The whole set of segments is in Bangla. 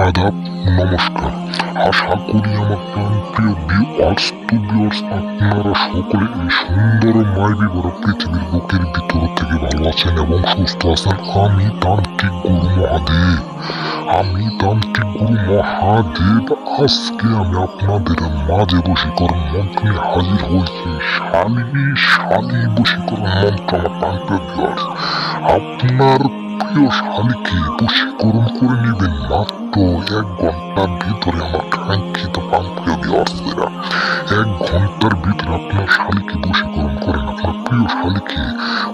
আদাব, নমস্কার। আশা করি আমার প্রাণপ্রিয় ভিউয়ার্স আপনারা সকলে এই সুন্দর মায়াবী বড় পৃথিবীর বুকের ভিতর থেকে ভালো আছেন এবং সুস্থ আছেন। আমি তান্ত্রিক গুরু মহাদেব আজকে আমি আপনাদের মাঝে বশীকরণ মন্ত্র নিয়ে হাজির হয়েছি। শালী বশীকরণ মন্ত্র। আমার প্রাণপ্রিয় ভিউয়ার্স, আপনার প্রিয় শালীকে বশীকরণ করে নেবেন মাত্র 1 ঘন্টার ভিতরে। আমার কাঙ্ক্ষিত প্রাণপ্রিয় ভিউয়ার্সেরা, 1 ঘন্টার ভিতরে আপনার শালীকে বশীকরণ করেন। আপনার প্রিয় শালীকে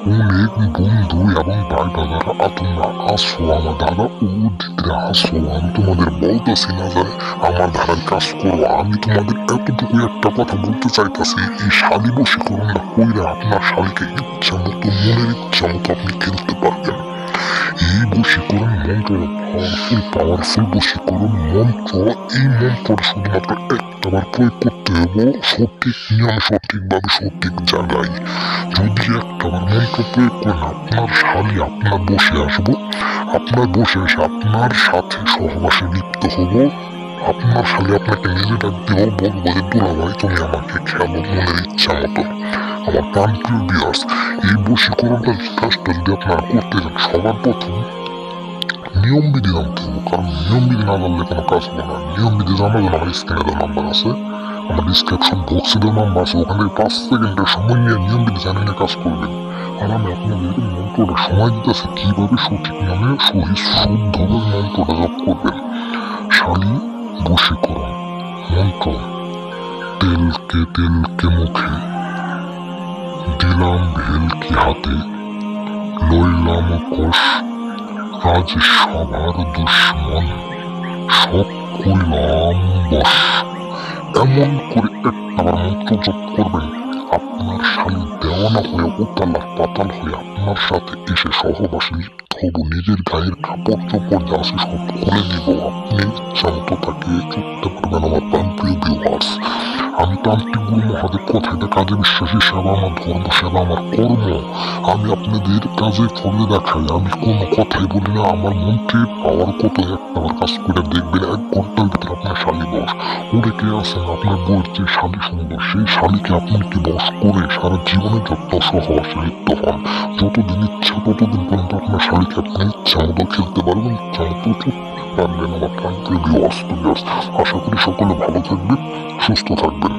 অনেক বন্ধু এবং ভাই দাদারা তোমরা আসো, আমার দাদা ও দিদিরা আসো, আমি তোমাদের বলতেছি না যে আমার ধারার কাজ করো। আমি তোমাদের এতটুকু একটা কথা বলতে চাইতেছি, এই শালী বশীকরণটা কইরা আপনার শালীকে ইচ্ছা মতো, মনের ইচ্ছা মতো আপনি খেলতে পারবেন। এই বশীকরণ মন্ত্র পাওয়ারফুল বশীকরণ মন্ত্র। এই মন্ত্রটা শুধুমাত্র একটাবার প্রয়োগ করতে হবে সঠিক নিয়মে, সঠিকভাবে, সঠিক জায়গায়। যদি একটাবার মন্ত্র প্রয়োগ করেন, আপনার শালী আপনার বসে আসবো, আপনার বসে এসে আপনার সাথে সহবাসে লিপ্ত হব। আপনার শালী আপনাকে নিজে ডাক দেব, বলবো যে দুলাভাই তুমি আমাকে খেলো মনের ইচ্ছা মতো। আমার প্রাণপ্রিয় ভিউয়ার্স, এই বশীকরণটার কাজটা যদি আপনারা করতে চান, সবার প্রথম নিয়ম বিধি জানতে হবে, কারণ নিয়ম বিধি না জানলে কোনো কাজ হবে না। নিয়ম বিধি জানার জন্য আমার স্ক্রিনে দেওয়ার নাম্বার আছে, আমার ডিসক্রিপশন বক্সে দেওয়ার নাম্বার আছে, ওখান থেকে 5 সেকেন্ডের সময় নিয়ে নিয়ম বিধি জানিয়ে কাজ করবেন। আর আমি আপনাদের মন্ত্রটা সময় দিতেছি কিভাবে সঠিক নিয়মে শুদ্ধভাবে মন্ত্রটা জপ করবেন। শালী বশীকরণ মন্ত্র। তেলকে মুখে, দিলাম ভেলকি হাতে, লইলাম কষ, আজ সবার দুশ্মন, সব করলাম বশ। এমন করে একটাবার মন্ত্র জপ করবেন, আপনার শালী দেওয়ানা হয়ে উতালার পাতাল হয়ে আপনার সাথে এসে সহবাসে লিপ্ত হব। নিজের গায়ের কাপড় চোপড় যা আছে সব খুলে দিব। আপনি ইচ্ছা মতো তাকে চুপতে পারবেন। আমার প্রাণপ্রিয় ভিউয়ার্স, আমি তান্ত্রিক গুরু মহাদেব কথাটা কাজে বিশ্বাসী, সেবা আমার ধর্ম, সেবা আমার কর্ম। আমি আপনাদের কাজে ফলে দেখাই, আমি কোনো কথাই বলি না। আমার মন্ত্রে পাওয়ার কত একটাবার কাজ করে দেখবেন। 1 ঘন্টার ভিতরে আপনার শালী বস। ওরে কে আছেন আপনার বউয়ের যে শালী সুন্দর, সেই শালীকে আপনাকে বস করে সারা জীবনের যত্ন সহবাসে লিপ্ত হন। যতদিন ইচ্ছা ততদিন পর্যন্ত আপনার শালীকে আপনি ইচ্ছা মতো খেলতে পারবেন, ইচ্ছা মতো চুপতে পারবেন। আমার প্রাণপ্রিয় ভিউয়ার্স, আশা করি সকলে ভালো থাকবেন, সুস্থ থাকবেন।